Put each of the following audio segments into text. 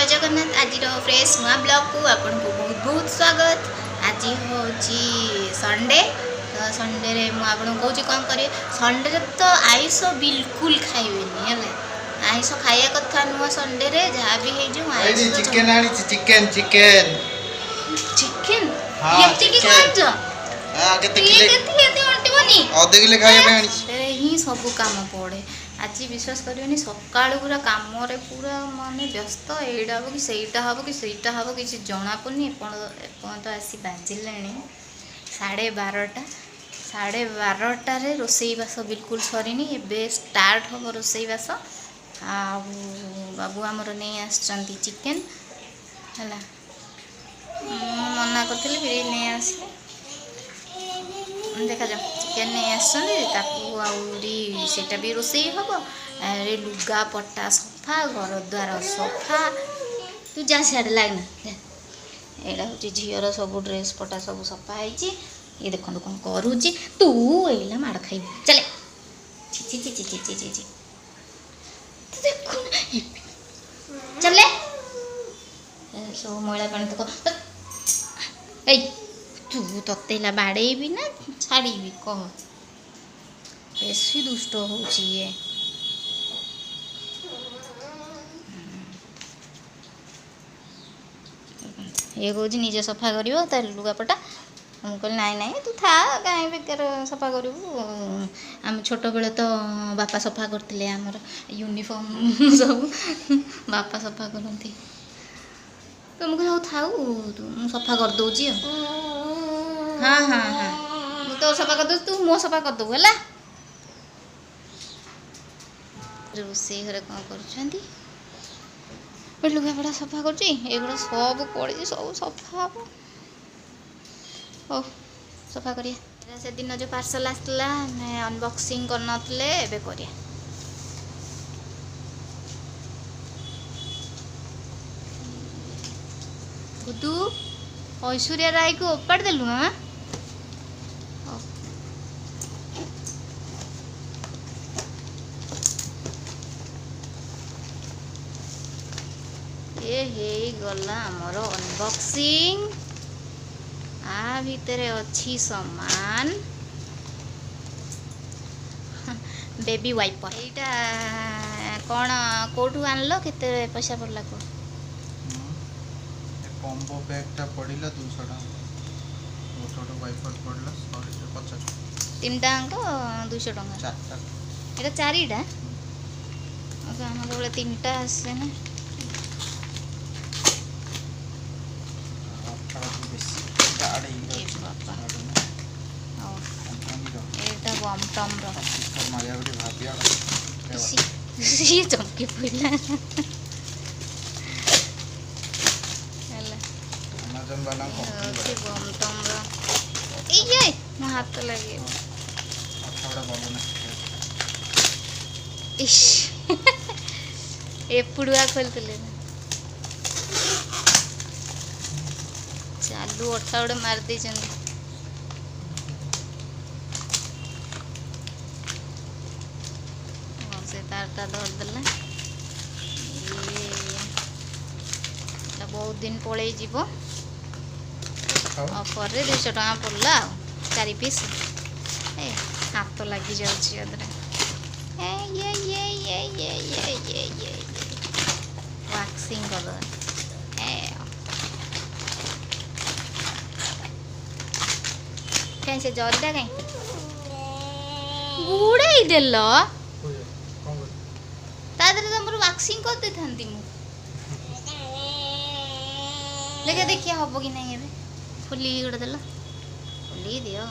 जय जगन्नाथ आज फ्रेश नुआ ब्लॉग को आपन को बहुत बहुत स्वागत। आज हूँ संडे तो संडे रे मु आपन को कौन करे संडे तो आइस बिल्कुल खाइबेनी है आइस खाया कथा नुआ संडे रे जहाँ भी है जो आइस चिकन आनी चिकन चिकन चिकन हां ये चिकन खाइज हां केते किले अंटिबनी आधे किले खाया पे आनी तेरे ही सब काम पड़े आज विश्वास करियोनी सकाळु पूरा काम रे पूरा माने व्यस्त एडा हो कि सेटा हबो कि सेटा हबो किसी जना पड़नी एपन तो आसी बाजिलेनी 12:30 12:30 रोसई बास बिल्कुल सरीनी एबे स्टार्ट हम रोसई बास आ बाबू आमर नहीं आछंती चिकन हला मना करथिले फिर नहीं आसले देखा जाओ चिकेन नहीं आसरी सेटा भी रोसई हम अरे लुगा पट्टा सफा घर द्वार सफा तू जा सियाड़े लाइना यहाँ हूँ झीर सब ड्रेस पटा सब सफा है ये देखो कौन करुच्ची तू एला माड़ खाई चले ची ची ची ची ची ची ची तू देखो चले सब मैला पानी तक ए तू ततेला बाड़े भी ना छाड़ी भी कह बेसी दुष्ट होची ये कौच निजे सफा कर लुगापटा मुझे कहली नाई नाई तू था कहीं बेकार सफा करूँ आम छोट बेले तो बापा सफा करते आमर यूनिफॉर्म सब बापा सफा करती तो मुझे थाऊ मुझे सफा कर दूची हाँ हाँ हाँ मुझे तो सफा कर दू तू मो सफा कर दू है रोसई घरे कौन कर लुगापड़ा सफा करुड़ा सब पड़ी सब सफा हम हो सफा करिया से दिन जो पार्सल आसला अनबॉक्सिंग करनतले एबे करिया बुदू ऐश्वर्या राय को ओपाड़ देलु हाँ ये हे गला हमर अनबॉक्सिंग आ भितर अच्छी सामान बेबी वाइपर एटा कौन कोठू आनलो केते पैसा पड़ला को कॉम्बो पैक पड़िला 200 टका छोटो वाइपर पड़ला 150 तीनटा अंक 200 टका एटा चारिटा ओके हमर बोले तीनटा आसे ना बमटम ये चमकी पड़ा बमटम मो हाथ लगे एपुड़ुआ खोलते चालू अठा गोटे मार दे से तारटा धरदेला ये बहुत दिन पड़े जीव ऑफर रे 200 टका पड़ला 4 पीस ए हाथ लगी जाउची अदरे ए ये वैक्सिंग कर ए कैसे जरदा कहीं गुड़ाई देल वैक्सिंग कर दे थांती मु लेके देखिए हम कि नहीं एबे फुली गोटे देल फुली दियो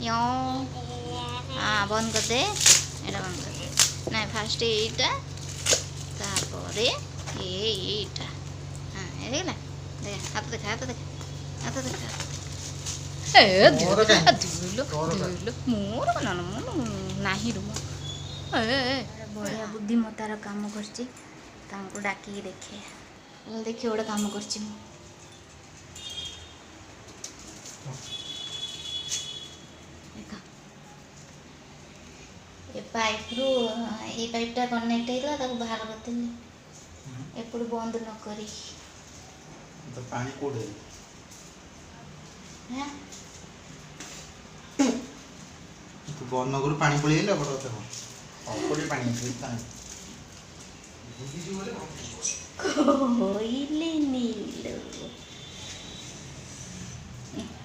यो हाँ बंद कर दे एटा बंद कर दे ना फास्ट एटा तापरे एटा हाँ ये देखला देख हाथ देखा हाथ देखा हाथ देखा मोर नहीं बढ़िया बुद्धिमतार काम कर डाकी देखे देखिए गोटे काम कर ପାଇପ୍ରୁ ଏଇ ପାଇପ୍ଟା କନେକ୍ଟ ହେଇଥିଲା ତାକୁ ବାହାର କରିଥିଲି ଏପଟୁ ବନ୍ଦ ନ କରି। तो पानी कोड़े हाँ तू बंद न करू पानी पड़ी गला बड़ देखो अल्पटे पानी आसी कोइले नीलो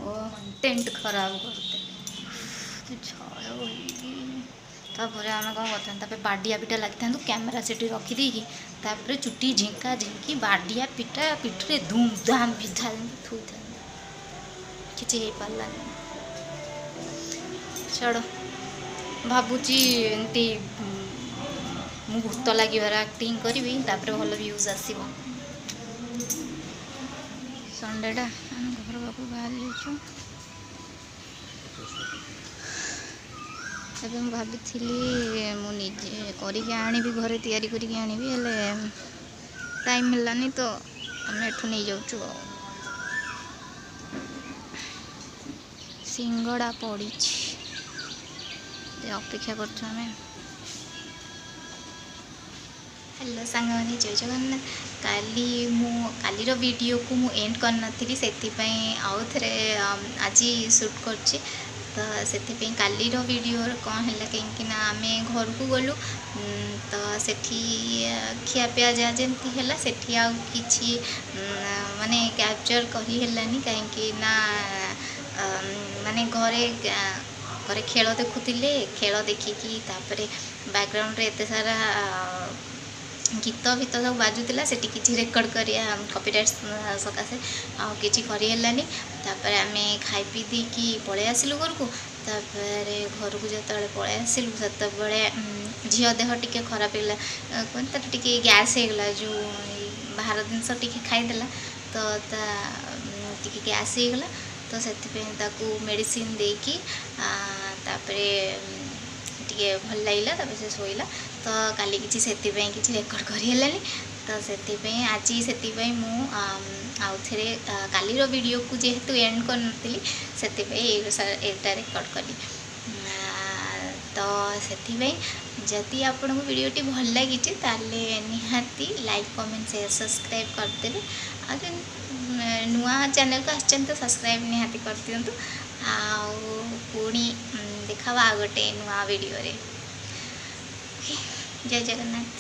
ओ टेंट खराब करते तू छाड़ होइगी तापर आम कौन करता बाडिया पिटा लगी कैमेरा से रखीदी तापर चुटी झिंका झिंकी बाडिया पिटा पिठरे धूम धाम विधा थू किसी हो पारानी छाड़ भावुची एमती मु भूत लगे एक्टिंग करी तापर भल व्यूज आसो संडेटा आम घर पाक बाहरी जाऊँ ଏବେ ମୁଁ ଭାବିଥିଲି ମୁଁ ନିଜେ କରିକି ଆଣିବି ଘରେ ତିଆରି କରିକି ଆଣିବି ହେଲେ ଟାଇମ୍ ହେଲାନି ତ ଆମେ ଏଠୁ ନେଇଯାଉଛୁ ଆଉ ସିଙ୍ଗଡ଼ା ପଡ଼ିଛି ଅପେକ୍ଷା କରୁଛୁ ଆମେ। हेलो सांगने जय जगन्नाथ काली कालीर वीडियो को मु एंड करनी से आउ थे आज शूट कर तो से कालीर वीडियो कौन है कहीं आम घर को गलु तो सेठी खियापिया जहाँ जमी है सेठी आउ कि माने कैप्चर करनी कहीं माने घरे घरे खेल देखुले खेल देखिकी बैकग्राउंड रे एते सारा गीत भीत सब बाजुला से किसी रेकर्ड कर कॉपीराइट सकाशे आछि करनी आम खाई पी देकी पलि आसिलु घर को घर को जो पलि आसिलु से झील देह टी खराब है कहते टी गैस होगला जो बाहर जिनस टी खाईदेला तो टी गैस होगला तो से मेडिसिन देकी तापरे टे भल लगे से शोला तो काली किसी से रेकर्ड कर तो से आज से मु आउ थे कालीर वीडियो को जेहेतु एंड करनी से रेकर्ड कली तो से जदि आपन को वीडियोटी भल लगी निहाती लाइक कमेंट शेयर सब्सक्राइब करदे आ नुआ चैनल को आस तो सब्सक्राइब निहाती कर दिंतु पुणी देखा गोटे नुआ वीडियो रे जय जगन्नाथ।